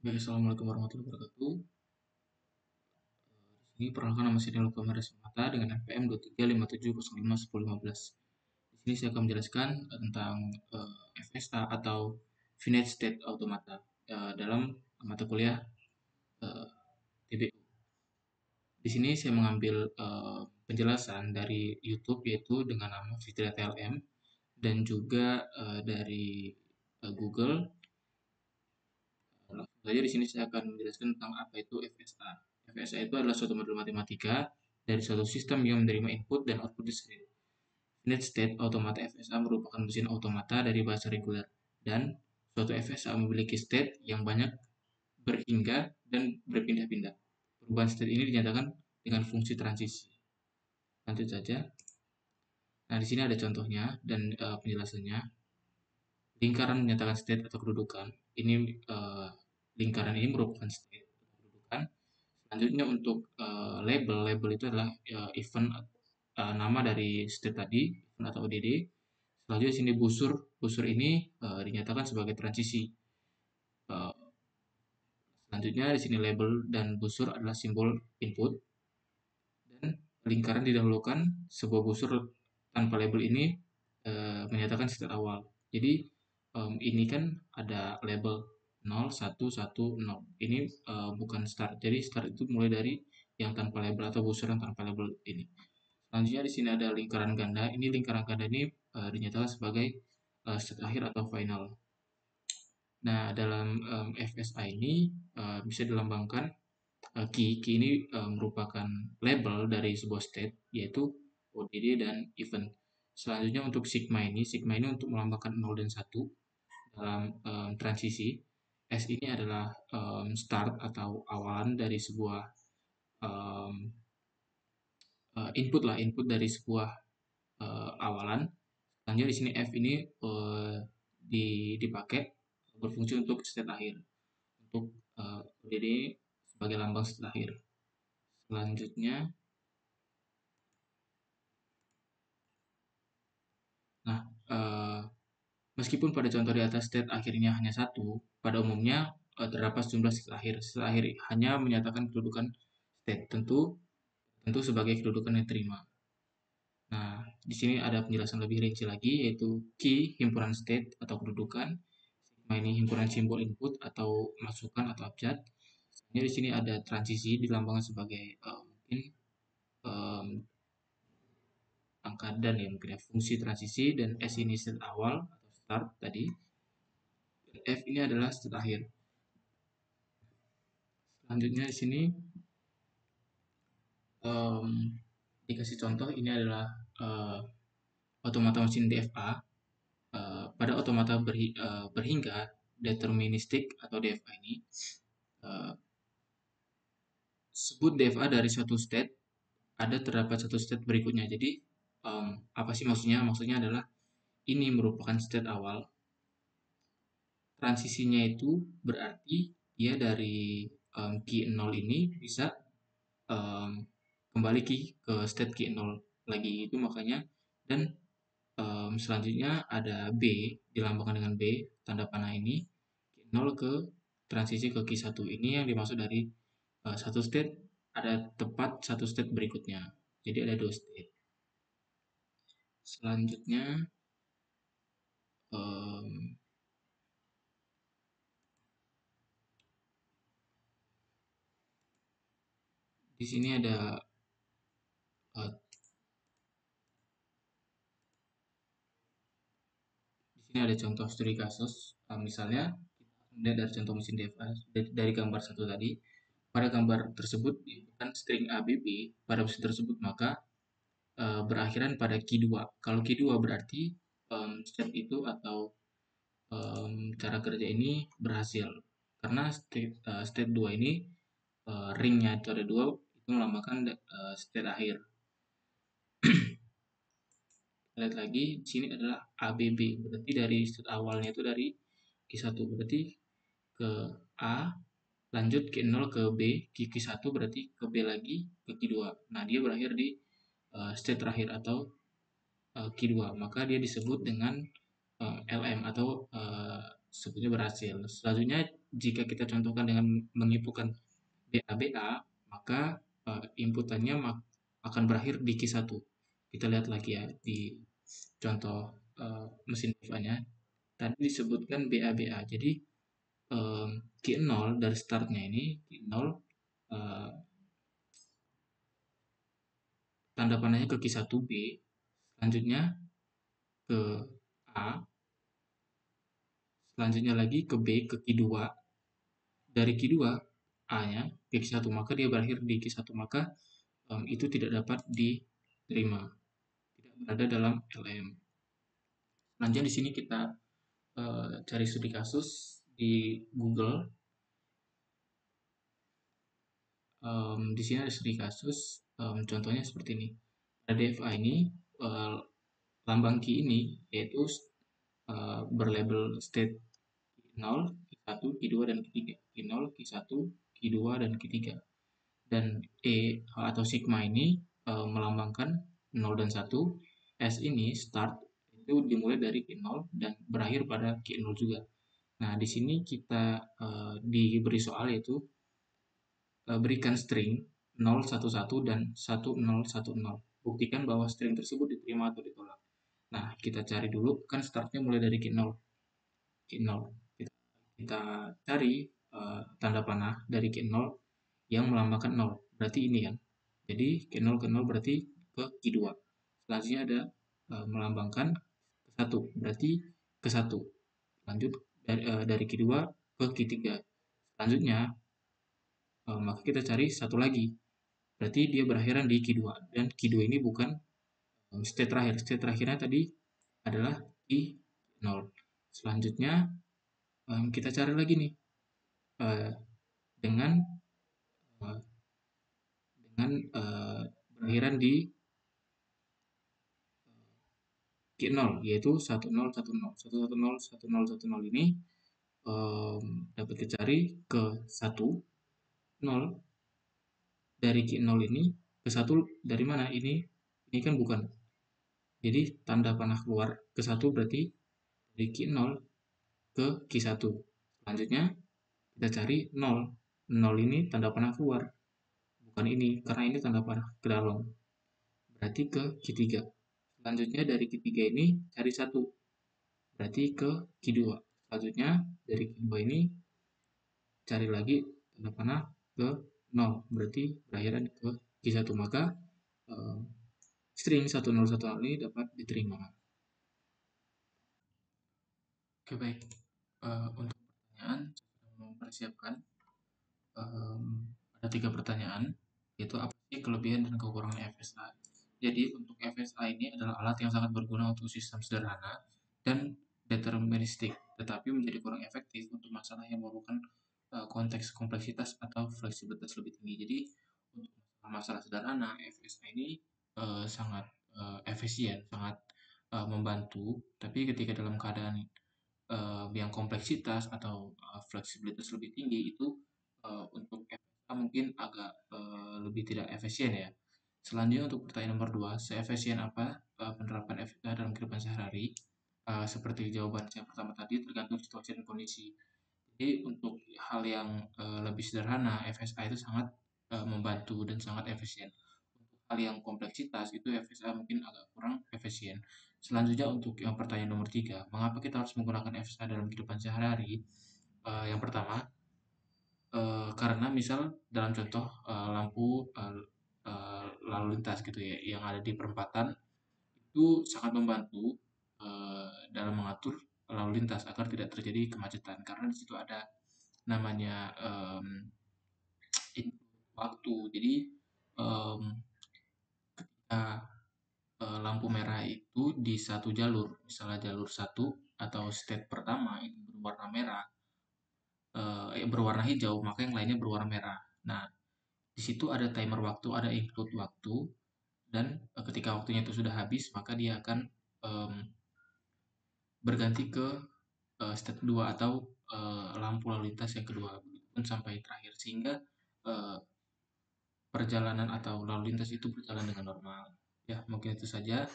Baik, assalamualaikum warahmatullahi wabarakatuh. Di sini perkenalkan nama saya Daniel Kamera Semata dengan NPM 2357051015. Di sini saya akan menjelaskan tentang FSA atau Finite State Automata dalam mata kuliah eh, TBU. Di sini saya mengambil penjelasan dari YouTube yaitu dengan nama Fitria TLM dan juga dari Google. Langsung saja di sini saya akan menjelaskan tentang apa itu FSA. FSA itu adalah suatu model matematika dari suatu sistem yang menerima input dan output discrete. Finite State Automata FSA merupakan mesin automata dari bahasa reguler, dan suatu FSA memiliki state yang banyak berhingga dan berpindah-pindah. Perubahan state ini dinyatakan dengan fungsi transisi. Lanjut saja. Nah, di sini ada contohnya dan penjelasannya. Lingkaran menyatakan state atau kedudukan. Ini lingkaran ini merupakan state atau kedudukan. Selanjutnya untuk label itu adalah event nama dari state tadi, event atau ODD. Selanjutnya di sini busur ini dinyatakan sebagai transisi. Uh, Selanjutnya di sini label dan busur adalah simbol input, dan lingkaran didahulukan. Sebuah busur tanpa label ini menyatakan state awal. Jadi ini kan ada label 0, 1, 1, 0. Ini bukan start. Jadi start itu mulai dari yang tanpa label atau busur yang tanpa label ini. Selanjutnya di sini ada lingkaran ganda. Ini lingkaran ganda ini dinyatakan sebagai state akhir atau final. Nah, dalam FSA ini bisa dilambangkan key. Key ini merupakan label dari sebuah state, yaitu ODD dan event. Selanjutnya untuk sigma ini untuk melambangkan 0 dan 1 dalam transisi. S ini adalah start atau awalan dari sebuah um, input dari sebuah awalan. Selanjutnya di sini F ini dipakai berfungsi untuk state akhir, untuk ODD sebagai lambang state akhir. Selanjutnya, nah meskipun pada contoh di atas state akhirnya hanya satu, pada umumnya terdapat sejumlah state akhir. State akhir hanya menyatakan kedudukan state, tentu sebagai kedudukan yang terima. Nah, di sini ada penjelasan lebih rinci lagi, yaitu key himpunan state atau kedudukan. Sigma ini himpunan simbol input atau masukan atau abjad. Selanjutnya di sini ada transisi dilambangkan sebagai mungkin um, angka dan ya mungkin ya, fungsi transisi, dan S ini state awal atau start tadi. F ini adalah state akhir. Selanjutnya di sini um, dikasih contoh, ini adalah otomata mesin DFA. Pada otomata berhingga deterministik atau DFA ini, uh, sebut DFA dari suatu state ada terdapat satu state berikutnya. Jadi apa sih maksudnya? Maksudnya adalah ini merupakan state awal. Transisinya itu berarti dia dari key 0 ini bisa um, kembali ke state key 0 lagi, itu makanya. Dan selanjutnya ada B, dilambangkan dengan B tanda panah ini, key 0 ke transisi ke key 1. Ini yang dimaksud dari satu state ada tepat satu state berikutnya. Jadi ada dua state. Selanjutnya um, di sini ada uh, di sini ada contoh studi kasus. Misalnya kita lihat dari contoh mesin DFA dari gambar satu tadi. Pada gambar tersebut diinputkan string ABB pada mesin tersebut, maka berakhiran pada key 2. Kalau key 2 berarti step itu atau cara kerja ini berhasil. Karena state 2 ini ringnya itu ada 2, itu melambangkan state akhir. Lihat lagi, di sini adalah ABB, berarti dari state awalnya itu dari Q1, berarti ke A, lanjut Q0 ke B, Q1 berarti ke B lagi, ke Q2. Nah, dia berakhir di state terakhir atau Q2, maka dia disebut dengan LM atau sebutnya berhasil. Selanjutnya jika kita contohkan dengan menginputkan BA, maka inputannya akan berakhir di Q1. Kita lihat lagi ya di contoh mesin DEVA-nya. Tadi disebutkan BA. Jadi Q0 dari startnya ini, Q0 tanda panahnya ke Q1B, selanjutnya ke A, selanjutnya lagi ke B, ke Q2, dari Q2 A-nya ke Q1, maka dia berakhir di Q1, maka itu tidak dapat diterima, tidak berada dalam LM. Selanjutnya di sini kita cari studi kasus di Google. Di sini ada studi kasus, contohnya seperti ini. Pada DFA ini, lambang key ini yaitu berlabel state Q0, Q1, Q2, dan Q3. Q0, Q1, Q2, dan Q3. Dan E atau sigma ini melambangkan 0 dan 1. S ini start itu dimulai dari Q0 dan berakhir pada Q0 juga. Nah, di sini kita diberi soal yaitu berikan string 011 dan 1010. Buktikan bahwa string tersebut diterima atau ditolak. Nah, kita cari dulu, kan startnya mulai dari Q0. Kita cari tanda panah dari Q0 yang melambangkan 0. Berarti ini kan. Jadi Q0 ke 0 berarti ke Q2. Selanjutnya ada melambangkan ke 1. Berarti ke 1. Lanjut dari Q2 ke Q3. Selanjutnya maka kita cari satu lagi. Berarti dia berakhiran di Q2. Dan Q2 ini bukan state terakhir. State terakhirnya tadi adalah Q0. Selanjutnya kita cari lagi nih. Dengan berakhiran di Q0, yaitu 1010. 1010 ini dapat dicari ke 10 dari Q0 ini ke 1 dari mana? Ini kan bukan. Jadi tanda panah keluar ke 1 berarti dari Q0 ke Q1. Selanjutnya kita cari 0. 0 ini tanda panah keluar. Bukan ini, karena ini tanda panah ke dalam. Berarti ke Q3. Selanjutnya dari Q3 ini cari 1. Berarti ke Q2. Selanjutnya dari Q2 ini cari lagi tanda panah ke 0. Berarti berakhiran ke Q1. Maka string 1010 ini dapat diterima. Oke, baik. Untuk pertanyaan, saya mempersiapkan ada 3 pertanyaan, yaitu apa sih kelebihan dan kekurangan FSA. Jadi untuk FSA ini adalah alat yang sangat berguna untuk sistem sederhana dan deterministik, tetapi menjadi kurang efektif untuk masalah yang memerlukan konteks kompleksitas atau fleksibilitas lebih tinggi. Jadi untuk masalah sederhana, FSA ini sangat efisien, sangat membantu, tapi ketika dalam keadaan yang kompleksitas atau fleksibilitas lebih tinggi itu untuk FSA mungkin agak lebih tidak efisien ya. Selanjutnya untuk pertanyaan nomor 2, seefisien apa penerapan FSA dalam kehidupan sehari-hari? Seperti jawaban saya pertama tadi, tergantung situasi dan kondisi. Jadi untuk hal yang lebih sederhana, FSA itu sangat membantu dan sangat efisien. Untuk hal yang kompleksitas itu FSA mungkin agak kurang efisien. Selanjutnya untuk yang pertanyaan nomor 3, mengapa kita harus menggunakan FSA dalam kehidupan sehari-hari? Yang pertama, karena misal dalam contoh lampu lalu lintas gitu ya, yang ada di perempatan itu sangat membantu dalam mengatur lalu lintas agar tidak terjadi kemacetan, karena di situ ada namanya waktu. Jadi ketika lampu merah itu di satu jalur, misalnya jalur 1 atau state pertama ini berwarna merah, berwarna hijau, maka yang lainnya berwarna merah. Nah, di situ ada timer waktu, ada include waktu, dan ketika waktunya itu sudah habis, maka dia akan berganti ke step 2 atau lampu lalu lintas yang kedua, pun sampai terakhir, sehingga perjalanan atau lalu lintas itu berjalan dengan normal. Ya, mungkin itu saja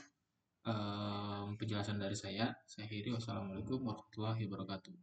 penjelasan dari saya. Saya akhiri, wassalamualaikum warahmatullahi wabarakatuh.